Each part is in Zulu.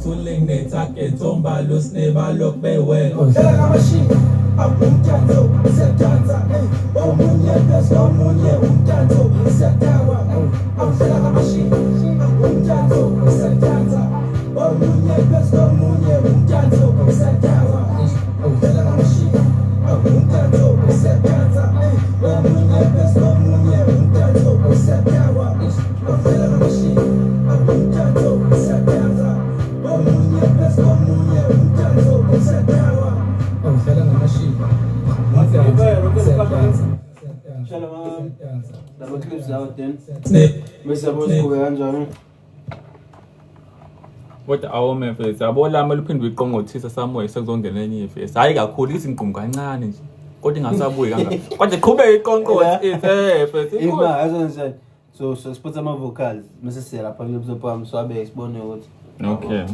Namingthuling netake tomba lusneba lokbewe. Tela machine, umtanto, setanza, omunye pes, omunye umtanto, setawa, tela machine, umtanto, setanza, omunye pes, omunye umtanto, setawa, tela machine, umtanto, setanza, omunye pes, omunye umtanto, setawa, tela machine, umtanto, setanza, omunye pes, omunye umtanto, setawa. Uhlala ngamashiba. Shalom. Lama clips out then. Bese bosibuke kanjani? Kodwa awome mfethu yabo lami luphinde uyiqongothisa samoya sekuzongena enye ifesi hayi kakhulu izingqomo kancane nje kodwa ingasabuyi kangaka kodwa qhubeka iqonqothi mfethu Ima azonse so sipotsa ama vocals mase siyalapha ngizopha swabe sibone ukuthi okay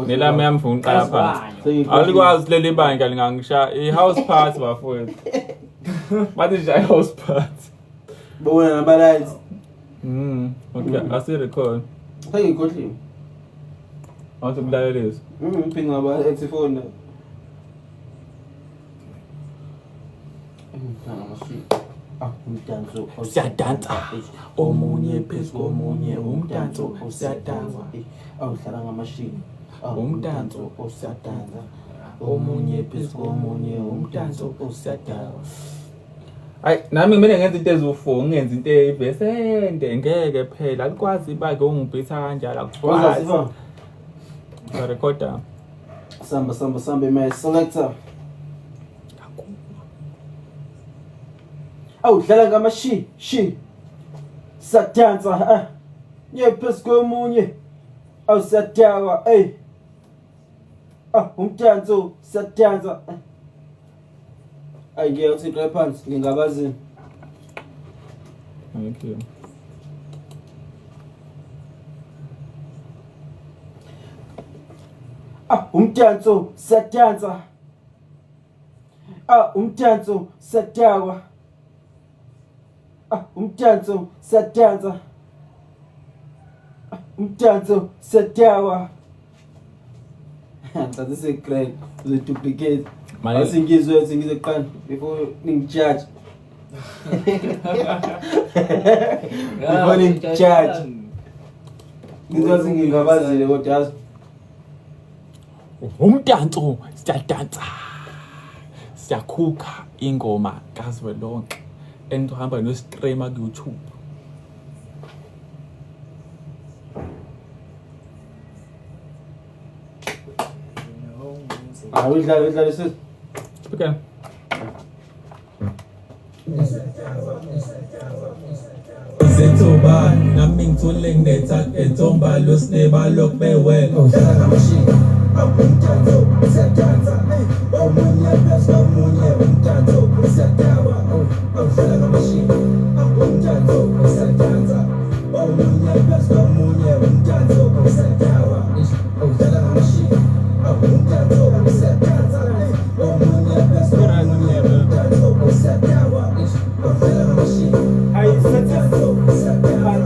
nelami yami mfuna uqala phansi alikwazi leli bandla lingangisha i-house party bafowethu bathi nje i-house party bowena naba lights okay asi-record sengikhohliwe awuthi kulalelisa phinga ngaba ex-phone umdanso siyadansa omunye phezu komunye umdanso siyadansa awuhlala ngamashini umdanso siyadansa omunye phezu komunye umdanso siyadansa hayi nami kumele ngenze into eziwu-4 ngenze into eyivesende ngeke phela alikwazi ibake ungibhitha kanjalo akukwazi sarekhoda samba my selector awudlala ngamashi sadansa phezu komunye awusadawa umdanso sadansa ngeke uthi qala phansi ngingabazini thank you umdanso sadansa umdanso sadawa umdanso sadansa umdanso sadawa that is a great the duplicate singizwe qala before ningijudge before ningijudge ngizothi ngingabazile kodwa umdanso siyadansa siyakhukha ingoma kazwelonke enihamba no-streama ku-YouTube udlala sisi okay Zethoba namingthuling netake tomba lusneba lokbewe. Tela machine, umtanto, setanza, omunye pes, omunye umtanto, setawa, tela machine, umtanto, setanza, omunye pes, omunye umtanto, setawa, tela machine, umtanto, setanza, omunye pes, omunye umtanto, setawa, tela machine, umtanto, setanza,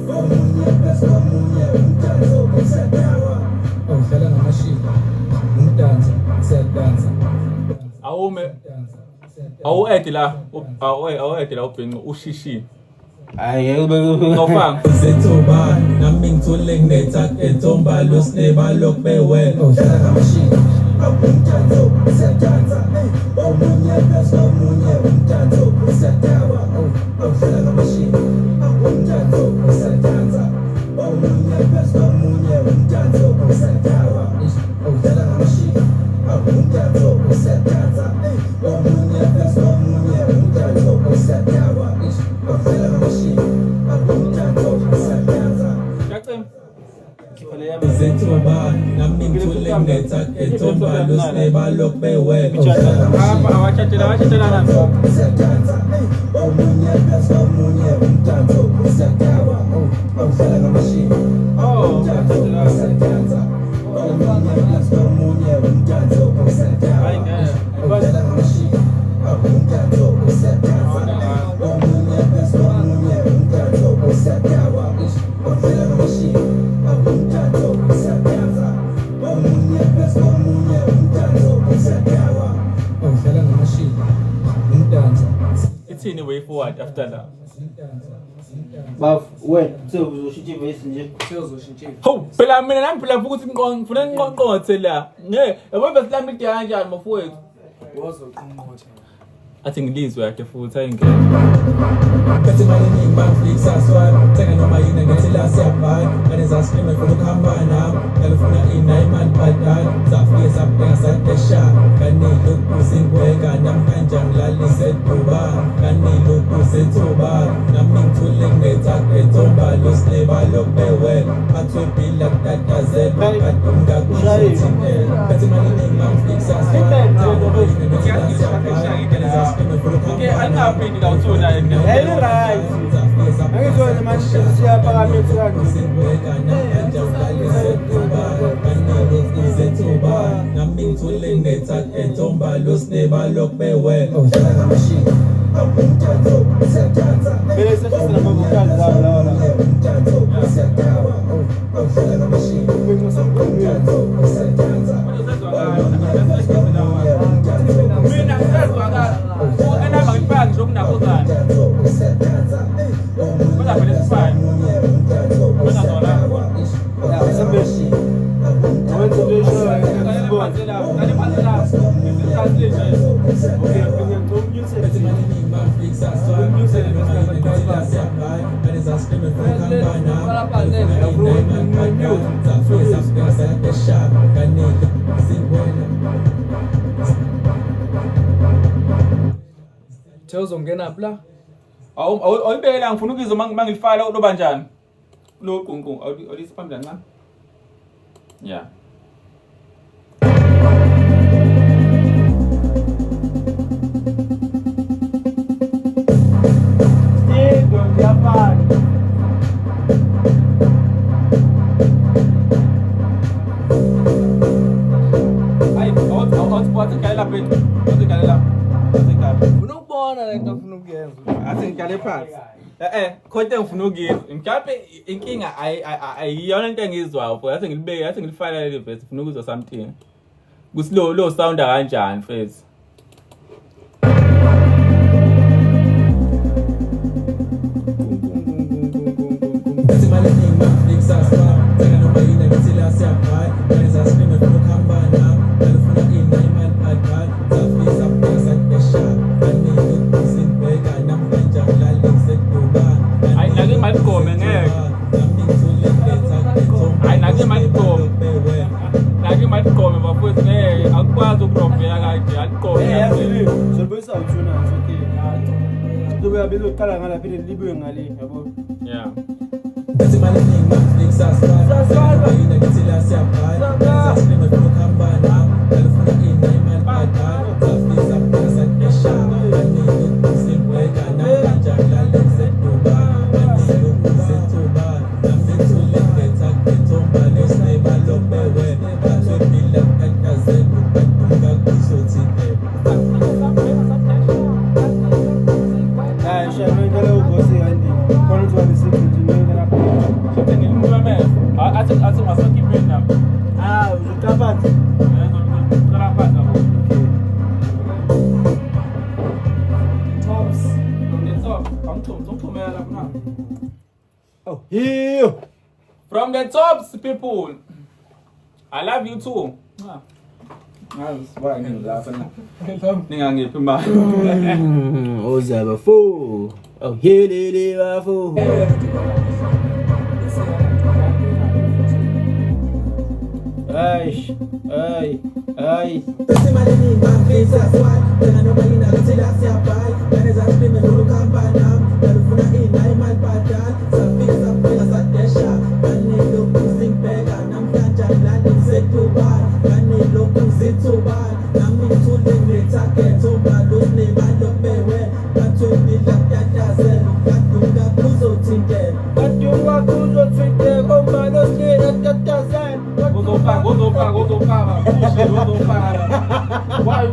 omunye pes, omunye umtanto, setawa. Uhlala ngamashiba. Umdanso siyadansa. awume awu-edi la awu-edi la ubhinqo ushishi ngawufanga Zethoba namingthuling netake tomba lusneba lokbewe. Tela machine, umtanto, setanza, omunye pes, omunye umtanto, setawa, tela machine, umtanto, setanza, omunye pes, omunye umtanto, setawa, tela machine, umtanto, setanza, omunye pes, omunye umtanto, setawa, tela machine, umtanto, setanza. yacima Zethoba namingthuling netake tomba lusneba lokbewe. awachathelana Setanza, omunye pes, omunye umtanto, setawa, tela machine, umtanto, setanza, omunye pes, omunye umtanto, setawa, tela machine, umtanto, setanza, omunye pes, omunye umtanto, setawa, tela machine, umtanto, uthini way forward after that? Baf, wena sewuzoshintsha ivesi nje. Ho, phela mina nami phela ukuthi ngifuna ngiqonqothe la. Yabo bese lami into kanjani mafowethu? Wozoqonqotha. Athi ngilizwe yakhe futhi ayingeke. Bethi mali ningi bangifix aswali thenga noma yini ngethi la siyabhala ngane zasicime funa ukuhamba nami ngalifuna ina imali badala zafike sabheka sadesha kanile ukuzingweka nami kanjani lalise duba kanile ukuzithuba nami ngithule ngetakethomba losineba lokubewela athwe bila kutatazela kadumka kushuthintela bethi mali ningi bangifix aswali thenga noma yini ngethi la siyabhala ngane zasicime funa Okay, ukuhamba I'm not paying the auto now. Hey, right. Angizona manje siyaphakamisa kanje. nami ngithule ngetakethomba losineba lokubewela Bele sesifuna amavokali zawo lawa la. Uzongena pla. Awuyibekela ngifuna ukizwa mangilifala uloba njani. Lo qunqu awulisiphambi kancane. Yeah. Unokubona lento ofuna ukuyenza. Athi ngikale phansi. Konke ngifuna ukizwa. Mhlawumbe inkinga ayiyona into engizwayo for yathi ngilibeke yathi ngilifala leli verse ngifuna ukuzwa something. Kusilo lo sound kanjani mfethu? bethi mali ningi bangifix aswali thenga noma yini ngethi la siyabhala ngane zasicime funa ukuhamba nami ngalifuna ina imali badala zafike sabheka sadesha kanile ukuzingweka nami kanjani lalise duba Hayi nake imali gome ngeke. nami ngithule ngetakethomba Hayi nake imali gome. Nake imali gome bafowethu akukwazi ukurobheka kanje aligome. Sobuyisa uthuna nje okay. Lobe yabizo uqala ngala phinde libuye ngale yabo. Yeah. bethi mali ningi bangifix aswali thenga noma yini ngethi la siyabhala ngane zasicime funa ukuhamba nami ngalifuna ina imali badala zafike sabheka sadesha kanile ukuzingweka nami kanjani lalise duba kanile ukuzithuba nami ngithule ngetakethomba losineba lokubewela athwe bila kutatazela ukadumka kushuthintela Hayi shame ngale ugosi kandi. Khona ukuthi walisikho nje ngela phela. Shothi ngilimume. Athi ngasokhiphe nami. Uzotaphatha. Ngicela phansi lapho. Tops. Ngithumela lapho na. Oh, hiyo. From the tops people. I love you too. Why ngilapha na. Ningangiphi imali. Ozaba fo. Oh, helele bafo. Ay. bethi mali ningi bangifix aswali thenga noma yini ngethi la siyabhala ngane zasicime funa ukuhamba nami ngalifuna ina imali badala zafike sabheka sadesha kanile ukuzingibheka nami kanjani lalise duba kanile ukuzithuba nami ngithule ngetakethomba losineba lokubewela athwe bila kutatazela ukadumka kuzothintela Kadunga kuzothinte kombalo sina tatazana. Uzofaka. Why you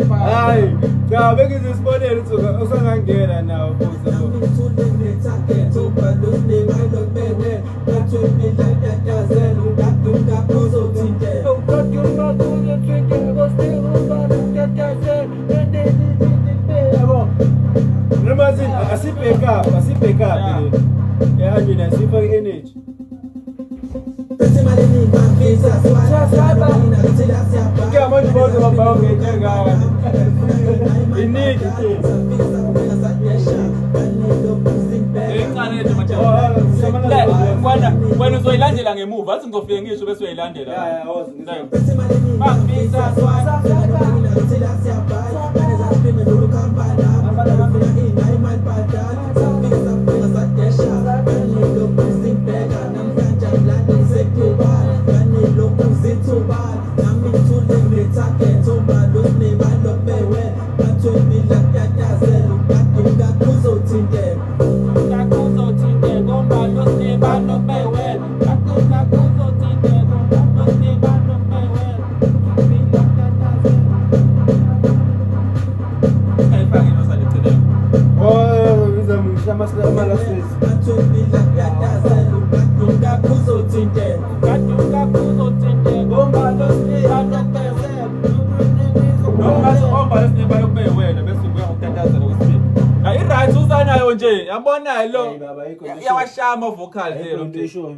Hayi. Cha bekizwe isibonelo usangangena nawo futhi. nami ngithule ngetakethomba losineba lokubewela athwe bila kutatazela ukadumka kuzothintela Kadunga kuzothinte kombalo sina tatazana. energy. Bese imali eningi bangifisa swat noma yini ngathi la siyabhala Ngeke manje bonke babhayo ngenyanga. Iniki ke. Wena uzoyilandela ngemuva athi ngizofike ngisho bese uyayilandela. Yeah, I was. Bese imali eningi bangifisa swat noma yini ngathi la siyabhala kaneza sipime lokukhambana abafuna ingane imali badala safika saphela sadesha kanelo kusibheka namhlanje ngilande sekubala kanelo kusithubala nami ngithule ngetarget ombalo sinebalo bewe bathweni la kuyatazela ukadinga kuzothinteka Ombalo sinebalo bewe akuna kuzothinteka ombalo sinebalo bewe ayifake nosale today Oh, ngizamsha amasela sisi. bathweni la kuyatazela ukadinga kuzothinteka Kaduka kuzothinteka ombalo sinebalo bewe ombalo sinebalo bewe bese ubuya ngokutatazela kwesibili right uzanayo nje yabona lo Hey baba yikho. yawashama vocal zero Into isho.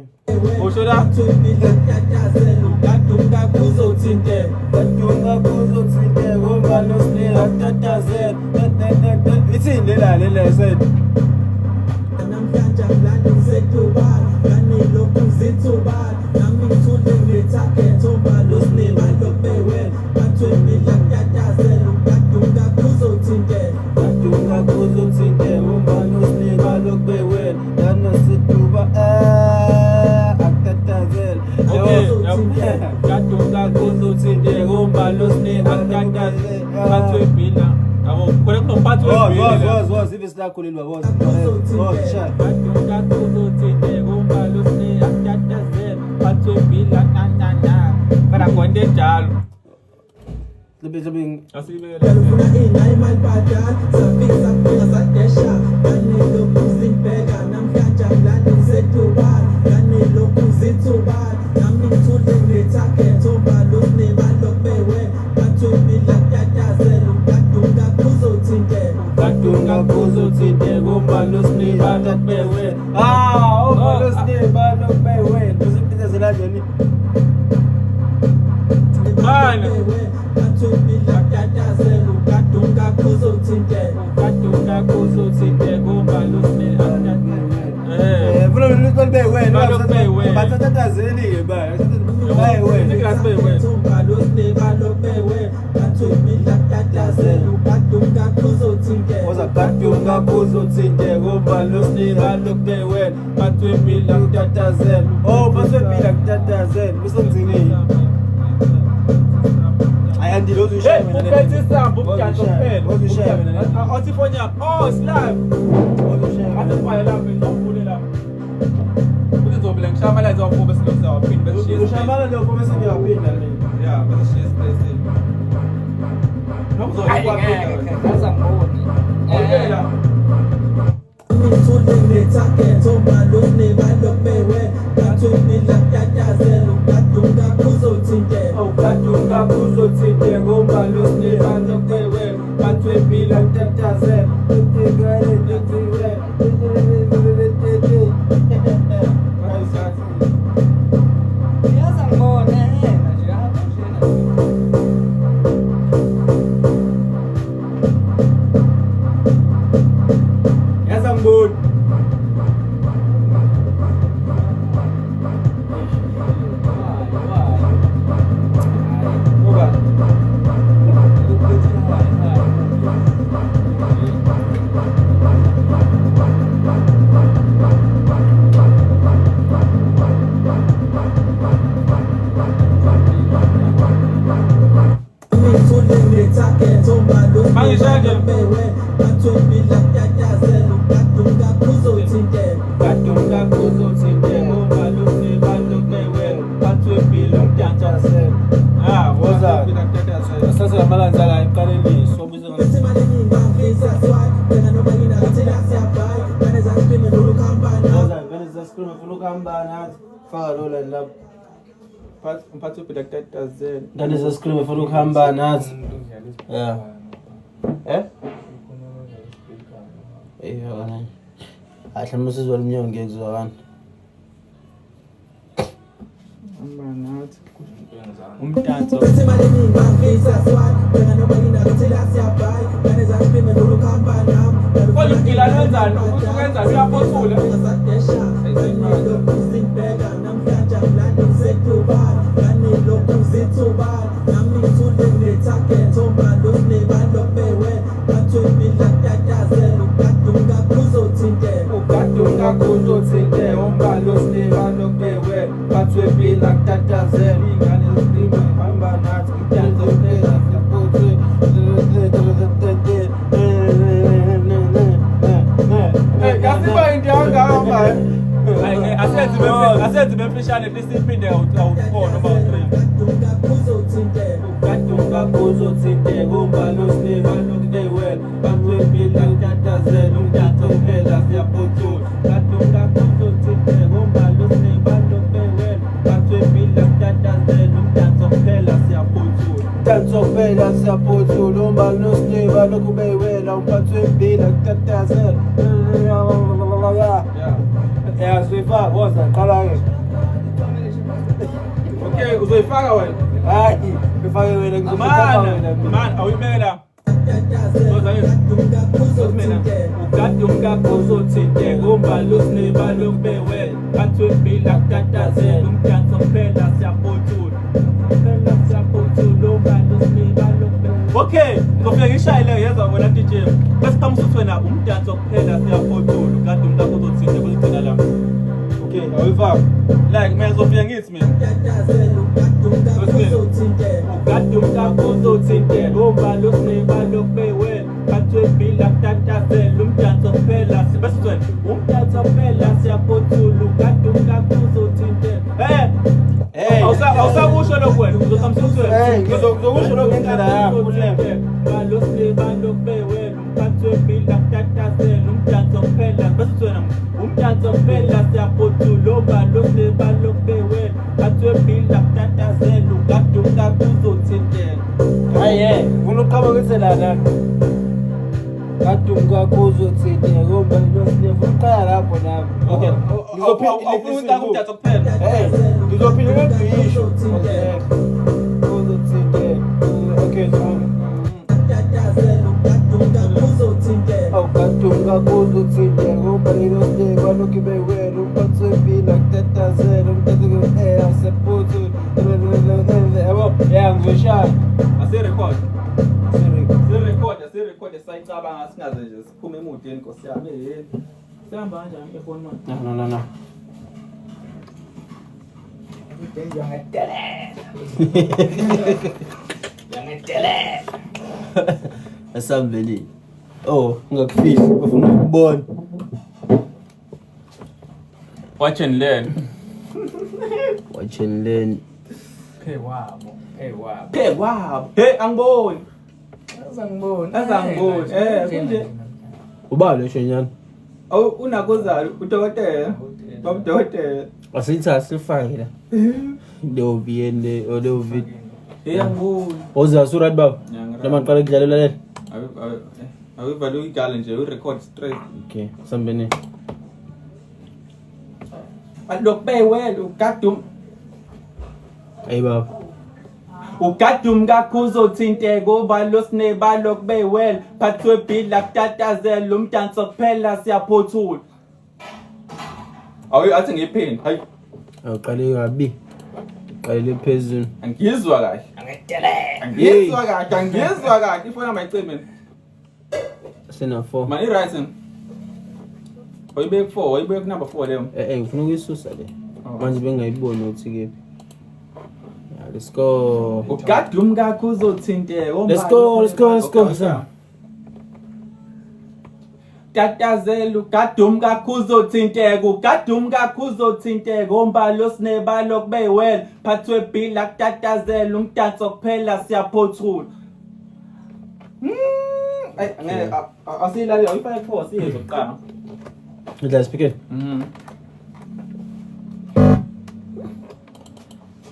usho la bathweni la kuyatazela ukadinga kuzothinteka Badunga kuzothinteka ngombalo sinehatatazela. Ithini lela said. namhlanje ngilande ngisedubala kanelo kuzithubala nami ngithule ngetarget ombalo sinebalo bewe bathweni la kuyatazela ukadinga kuzothinteka Badunga kuzothinteka ngombalo sinebalo bewe. Dana situba hatatazela. okay kaduka kuzothinteka ombalo sinehatatazela bathwebhila yabo khona kunomphathi webhila Was if it's not cool was. Sha. kaduka kuzothinteka ombalo sinehatatazela bathwebhila na kana konde njalo Lebing asibele Kalufuna ingane imali badala safika saphela sadesha kanelo kuzibheka namhlanje ngilande ngisedubala kanelo kuzithubala nami ngithule ngetarget ombalo sinebalo bewe bathweni la kuyatazela ukadunga kuzothinteka kaduka kuzothinteka ombalo sinebalo bewe ombalo sinebalo bewe. Uzipitazela njani? Mana. bathweni la kuyatazela ukadunga kuzothinteka kaduka kuzothinteka ombalo sinehatatazela Vula little bewe. Balo bewe. Batatazeli ba. ombalo sinebalo bewe bathweni la kuyatazela ukadunga kuzothinteka Oza kadunga kuzothinteka ngombalo sinebalo bewe. bathwebhila Kutatazela. Oh, basephila kutatazela. Musongizini. Ayandi lo Hey, uphethe isambu ubujantshi kuphela. Uzishaya mina. Athi phone yakho. Oh, slap. Athi fire lapha ngizovule lapha. Kuthi ngizobela ngishaya lights off bese lokho sawaphinda bese shiya. Ushamala lokho bese ngiyaphinda le. Yeah, bese shiya space. Okay la. ngithule ngetarget ombalo sinebalo bewe bathweni la kuyatazela ukadunga kuzothinteka Kaduka kuzothinteka ombalo sinebalo bewe bathwebhila Kutatazela. Yazamboni. Ngoba ngithule ngetarget ombalo Mangishaya sinebalo bewe bathweni la kuyatazela ukadunga kuzothinteka kaduka kuzothinteka ombalo sinebalo bewe bathwebhila kutatazela. woza Sasa amalanga la iqaleli sobuze bese imali eningi bangifisa swat noma yini ngathi la siyabhala kaneza sipime lokukhambana Veniza screen ufuna ukuhamba nathi. Faka lo line lapho. mphathi webhila kutatazela Veniza screen ufuna ukuhamba nathi. Yeah. Yona. Ahle musizwa lumnyango ngekuzwakana. Umdanso. Bese malini bangifisa swat Tena noma nginakuthela siyabhayi Kane zaspime nolukhamba nami Kodwa ugila lwenzani? Ukuthi ukwenza uyaphothula. Ngisadesha Kanilokhu zingibheka namhlanje angilandi ngisedubani Kanilokhu zithubani Nami ngithule nginetarget Ombalo sinebalo bewe Bathwebila kutatazela Ukadunga kuzothinteka Ukadunga kuzothinteka Umbalo sinebalo bewe Bathwebila kutatazela Ingane zilime hamba nathi Idanso phela siphuthe Kasiba into yangahamba Asenzi bemfishane lisiphinde awukhona uma u3. Ukadunga kuzothinteka Umbalo sinebalo bewe Bathwebila kutatazela Umdanso phela siyaphuthula Ukadunga kuzothinteka Umbalo sinebalo bewe Bathwebila kutatazela Umdanso phela siyaphuthula Umdanso phela siyaphuthula Umbalo sinebalo kubewela Bathwebila kutatazela Yeah, sifaka woza qala ke. Okay, uzoyifaka wena. Hayi, ngifake wena ngizofaka wena. Man, awuyibekela. Ukadunga kuzothinteka Umbalo sinebalo kubewela Bathwebila kutatazela Umdanso phela siyaphuthula Phela siyaphuthula Umbalo sinebalo kubewela Okay, ngizofika ngishayile yeza wena DJ. Bese kamusuthi wena umdanso kuphela siyaphothula. Kade umntaka uzothinte kuzigcina la. Okay, awuyifaka. Like mina ngizofika ngithi mina. Ukadunga kuzothinteka Umbalo sinebalo kubewela Bathwebila kutatazela Umdanso phela Bese wena Umdanso phela siyaphuthula Ukadunga kuzothinteka awusakusho lokho wena. Uzosamsuthi wena. Ngizokusho lokho ngendlela yakho kulembe Balo sinebalo kubewela Bathwebila kutatazela Umdanso kuphela. Bese wena umdanso kuphela siyaphothula. Balo sinebalo kubewela Bathwebila kutatazela Ukadunga kuzothinteka. hayi ufuna uqhaba ukuthi lana Ukadunga kuzothinteka Umbalo sinebalo uqala lapho nami Okay. Ngizophinda Awufuna umdanso kuphela. ngizophinda ngisho okay kuzothinteka okay Ukadunga kuzothinteka Umbalo sinebalo kubewela Bathwebila kutatazela Umdanso phela siyaphuthula yabo ngizoshaya Asirecord. Sirecord sayicabanga singaze nje siphume emudeni Nkosi yami. Sihamba kanjani efoni manje? no Asambeli. Oh, ngakufihli ufuna ukubona. Watch and learn. Watch and learn. Hey wabo Hey, angiboni. azangiboni Kunje. Ubalo shenyana. Awu unakozalo udokotela. Babudokotela. Asitha sifake la. Ndovi ende odovi. Hey, angiboni. Ozasurat baba. Lama qala kudlalela lela. Awuvale igala nje urecord straight. Okay, sambeni. Alokubewela ukadum. Hey baba. Ukadunga kuzothinteka Umbalo sinebalo kubewela Bathwebila kutatazela Umdanso kuphela siyaphothula. Athi ngiphini. Hayi. Awuqale kabi. Qalele phezulu. Angizwa kahle. Angizwa kahle. Ifona mayicime. Sena 4. Mani right. Oyibek 4, oyibek number 4 leyo. Ufuna ukuyisusa le. Manje bengayiboni ukuthi kephi. Let's go. Ukadunga kuzothinteka Let's go. Tatazela ukadunga kuzothinteka Umbalo sinebalo kubewela Bathwebila kutatazela Umdanso kuphela siyaphothula. Ngeke asilalela uyifake 4 siyezo kuqala. Let's begin.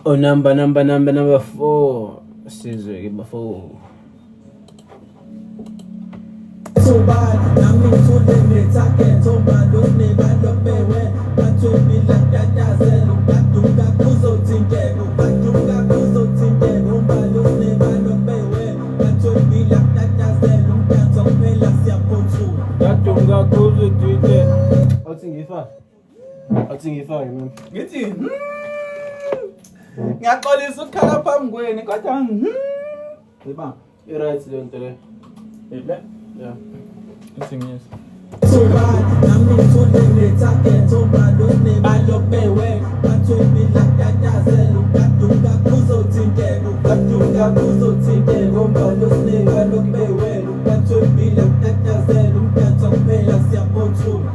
Oh, number 4. Sizwe ke ba 4. Nami ngithule ngetarget Ombalo sinebalo bewe Bathwebila kutatazela Ukadunga kuzothinteka Ngathi ngifake mina. Ngithi ngiyaxolisa ukukhala phambi kweni kodwa Yeba, i-right le nto le. Ibe? Yeah. Isingisi. So bad, nami ngithole ngethake thomba balokbewe bathwemi lakatazela ukaduka kuzothinteka ukaduka kuzothinteka ombalosine balokbewe bathwemi lakatazela umdanso kuphela siyaphothula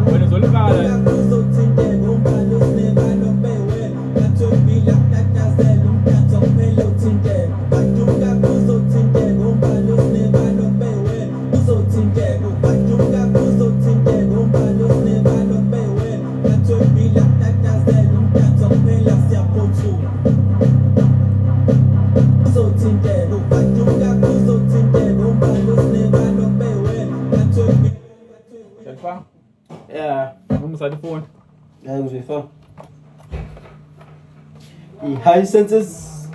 Wena uzolibala. kuzothinteka ombalosine balokbewe bathwemi lakatazela umdanso kuphela uthinteka baduka kuzothinteka ombalosine balokbewe kuzothinteka baduka kuzothinteka ombalosine balokbewe bathwemi lakatazela umdanso kuphela siyaphothula kuzothinteka baduka kuzothinteka ombalosine balokbewe bathwemi Yafaka? Yeah. Umsali phone. Yeah, ngizifaka. I-high senses.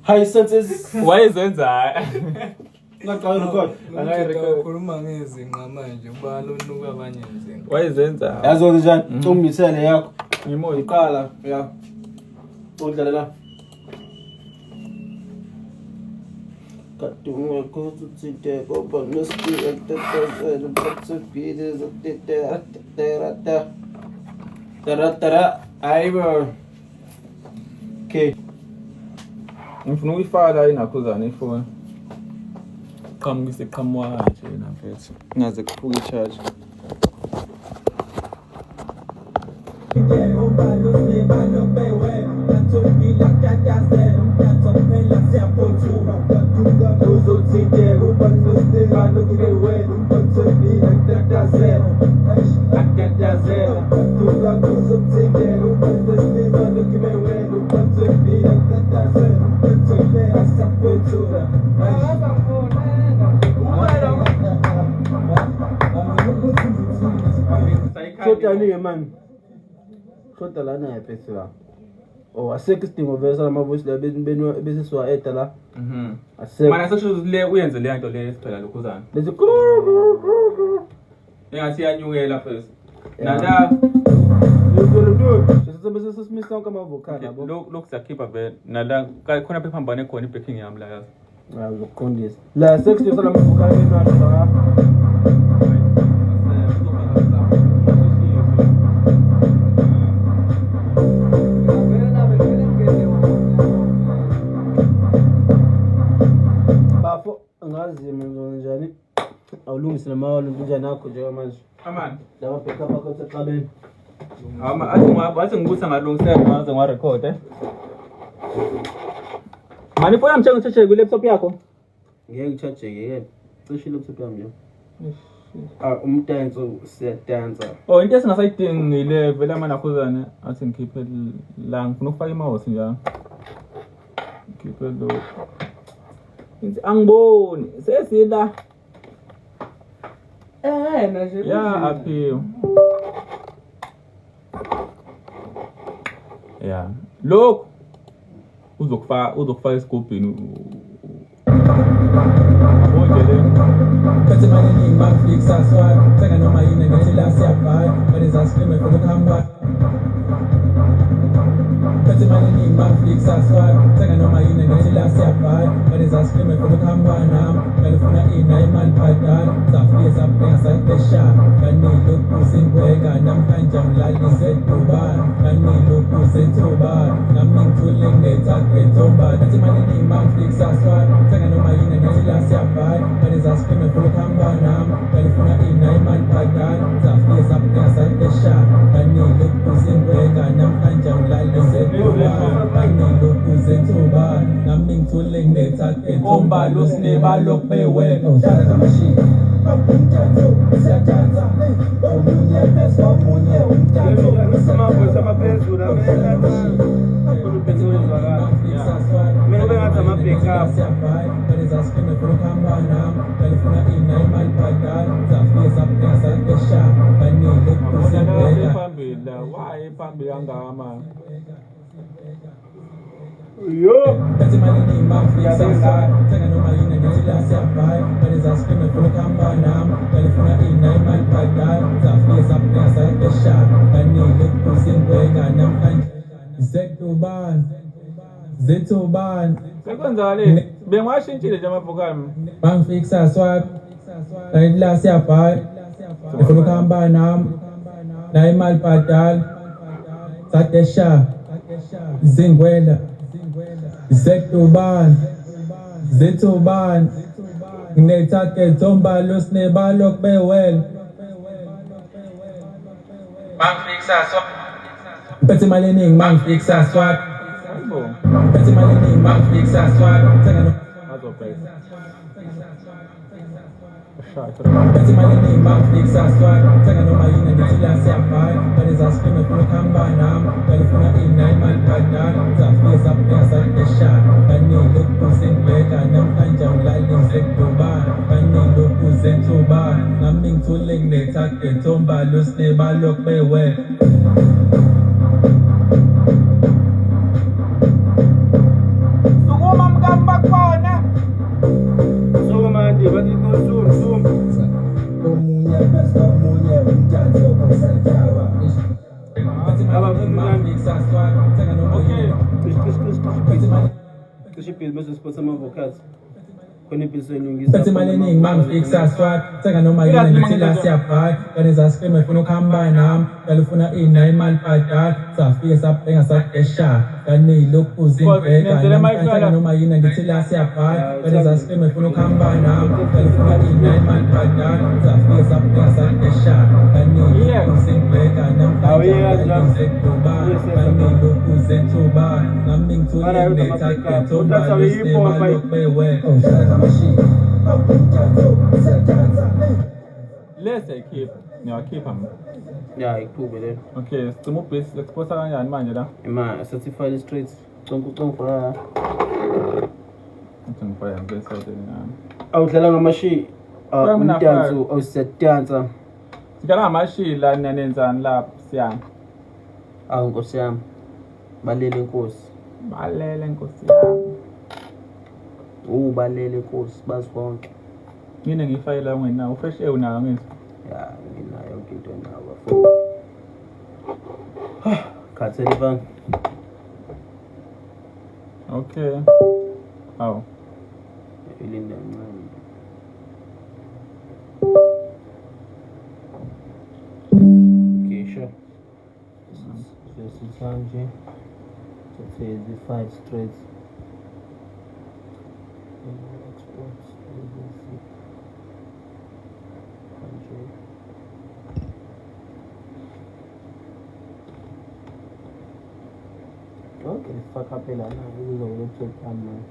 High senses. Wayezenza. Ngaqala record. Ukhuluma ngezinqa manje ubala unuka abanye izinqa. Wayezenza. Yazo njani? Ungisele yakho. Ngimoya. Iqala, yeah. Udlala la. Kadunga kuzothinteka obalosine lakatazela bathwemi Tara. Ayibo. Okay. Ngifuna ukuyifaka la inakhuzana ifoni. Qhamukise qhamuka nje nafethu. Ngaze kuphuke i-charge. Shota ni man. Shota la na yaphethe la. Oh, asekho isidingo vese lamavoice la bese siwa eta la. Asekho. Mana sesho le uyenze le nto le siphela lokhuzana. Bese Engathi yanyukela first. Nala bese sesimisa kama vocal yabo. lokhu siyakhipha vele. Nala khona bephambane khona i-backing yami la yazi. Hayi ukuqondisa. La section sala vocal enwasho la. Bafo ngazi mina njani awulungise namawalo njani akho nje manje Aman. laba backup akho seqabeni Athi ngibusa ngalungisela ngaze ngarecord Mani phone yami ngitshetshe ku laptop yakho. ngeke ngicharge yeke cishe laptop yami nje umdanso siyadansa Oh into esingasayidingile vele manakhuzana athi ngikhiphe la ngifuna ukufaka i-mouse njalo. Ngikhiphe lo. Angiboni sesila Nje. ya aphiwe. Ya lokhu uzokufaka esigubhini Kathi manje ngingibafika saswala thenga noma yini ngathi la siyabhala manje zasikime for ukuhamba Kathi manje ngingibafika saswala thenga noma yini ngathi la siyabhala manje zasikime for ukuhamba nami ngalifuna ina imali bhadala safike sabheka sayidesha kanilokhu singweka namhlanje ngilalise Dubai kanilokhu sethuba nami ngithule nginethake thomba kathi manje ngingibafika saswala thenga noma yini ngathi la siyabhala manje zasikime for ukuhamba nami ngalifuna ina imali bhadala safike sabheka sayidesha kanilokhu singweka namhlanje ngilalise Dubai kanilokhu sethuba nami ngithule nginethake thomba losine balokbewe shaka kamashini umthatho siyadanza omunye bese omunye umthatho amavoice amaphezulu mina bengathi ama-backup manje zasikime for ukuhamba nami ngalifuna ina imali bhadala safike sabheka sayidesha kanilokhu phambili la why phambili kangaka manje Kathi imali eningi mangifika thenga noma yini ngithi la siyabhala kaneza scream efuna ukuhamba nami kalifuna ina imali bhadala zafike saphinga sayibesha kaningi kuzingweka namhlanje zetubani sekwenzakale bengwashintshile nje amavokali mangifika saswap kanti la siyabhala efuna ukuhamba nami la imali bhadala sadesha zingwela zetubani nginethaget ombalo sinebalo kubewela mangifika swap phethe imali eningi mangifika swap phethe imali eningi mangifika swap azobheka phethe imali eningi mangifika swap thenga noma yini ngithi la siyabhala kaneza scream efuna ukuhamba nami kalifuna ina imali bhadala zafike saphinga sayibesha kaningi kuzingweka namhlanje ngilali zetubani kaningi kuzentubani nami ngithole nginethaget ombalo sinebalo kubewela sukuma mkamba khona Sukuma nje bathi kusum. Omunye bese omunye umntantso osajawa. phethe imali eningi mangifika swap thenga noma yini phethe imali Kusho ibhizinisi sponsor ama-avocados. Khona ibhizinisi phethe imali eningi mangifika swap thenga noma yini ngithi la siyabhala kaneza scream efuna ukuhamba nami kalifuna ina imali bhadala zafike saphinga sadesha kaningi lokuzingweka namhlanje noma yini ngithi la siyabhala kaneza scream efuna ukuhamba nami kalifuna ina imali bhadala zafike saphinga sadesha kaningi lokuzingweka namhlanje zetubani kaningi lokuzentubani nami ngithole nginethaget ombalo sinebalo kubewela let's keep ngiyakhipha mina Ya, ikhube le. okay sicima ubhesi exposa kanjani manje la Certified straight. Conco. ngithi ngifaya ngibese nami Awudlala ngamashi. Fire mina Umdanso awusedansa. sidala ngamashila nanenzani lapho siyami Awu Nkosi yami. Balele Nkosi. balele nkosi yami Balele Nkosi bazi bonke. ngine ngifayela ungenawo ufresh air unayo ngithi Ya, nginayo yonke into nawo bafo. Khathele bang. okay awu Ilinda mncane. Okay, sure. This is Sanjay. Let's say the 5 straight. Exports. Okay, fuck up here now. This is a website camera.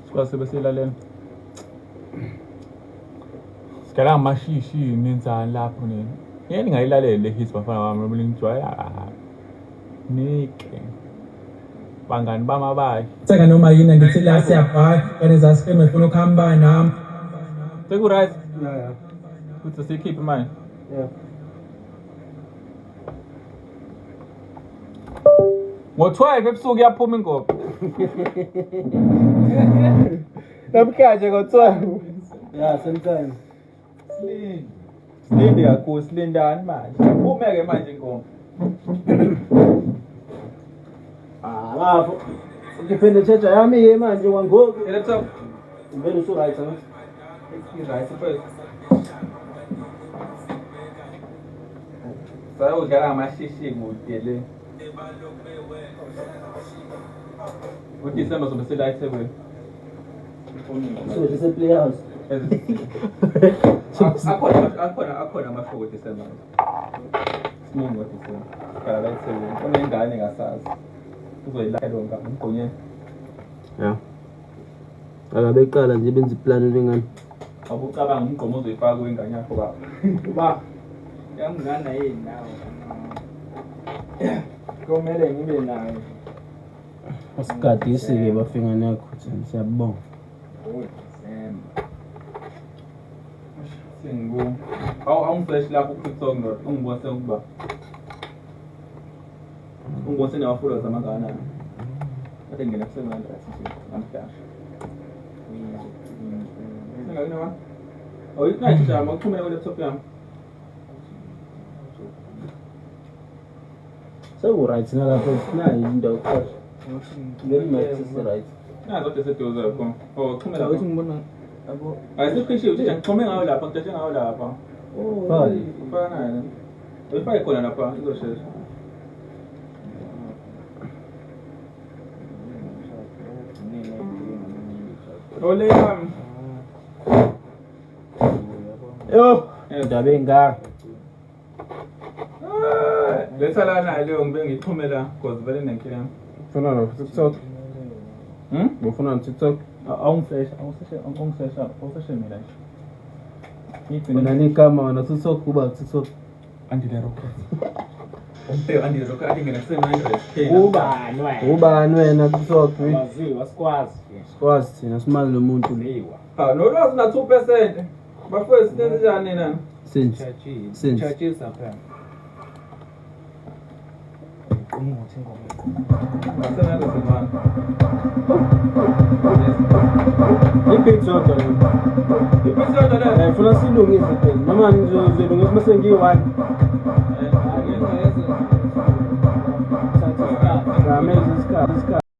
sikwazi besilalela sikala ngashishi nenzani lapho nini yini ngayilalela le hits bafana bami noma ngijwaya nike bangani bamabayi thenga noma yini ngithi la siyabhala kaneza scream efuna ukuhamba nami seku right Yeah. kuthi sikhiphe manje Yeah. ngo-12 ebusuku iyaphuma ingoma Namhlanje ngo-12. Yeah, sometime. silinde kakhulu silindani manje uphume-ke manje ingoma Lapho. Ukiphinde tsheja yami manje wangoku. laptop Uvele usu-right ama. right first sayodlala ngamashishi kude le uDisemba sobe selayithekweni So just a playhouse. akhona amashow kuDisemba siningi ngoDisemba kala layithekweni kunengane ngasazi uzoyilayilonga umgonyeni Yeah. Akabeqala nje benza iplan lengane. awucabanga umgqomo uzoyifaka kwingane yakho baba Ba. Yamngana yini nawe? Komele ngibe nayo. Asigadisi-ke bafingane yakho siyabonga. Awungiflash lapho ku-TikTok ndoda ungibonise ukuba ungibonise nawa-followers amangakanani kade ngena ku-700 nje namhlanje. Singakini wa? Awuyiknayithi jama ukuxhumela kwe-laptop yami. Seku-right nalapho sinayo into yokuqasha. Ngeli max isi-right. Nazo kodwa seduze yakho. Xhumela Uthi ngibona ayisiqishiwe uthi ngixhume ngayo lapha ngixeshe ngayo lapha. Fine. Ufana naye. Uyifake khona lapha izoshesha. Ole yami. Yo, indaba engaka. Lethalana leyo ngibe ngixhumela because vele nenkinga. Ufuna no TikTok? Ufuna no TikTok? Awungisesha mina nje. Unani kama wana TikTok kuba TikTok. Andile rocket. Andile rocket adingena 700k. Ubani wena TikTok? waziwa sikwazi. Sikwazi thina simali nomuntu Lewa. Nolwazi na 2%. Bafowethu sinenze njani nina? since. Churches apha. Umuthi ngoma. Basebenza semana. Ibeat yodwa le. Ibisi yodwa le. Funa silungise phela. Noma ngizolungisa mase ngiyi-1. Angeke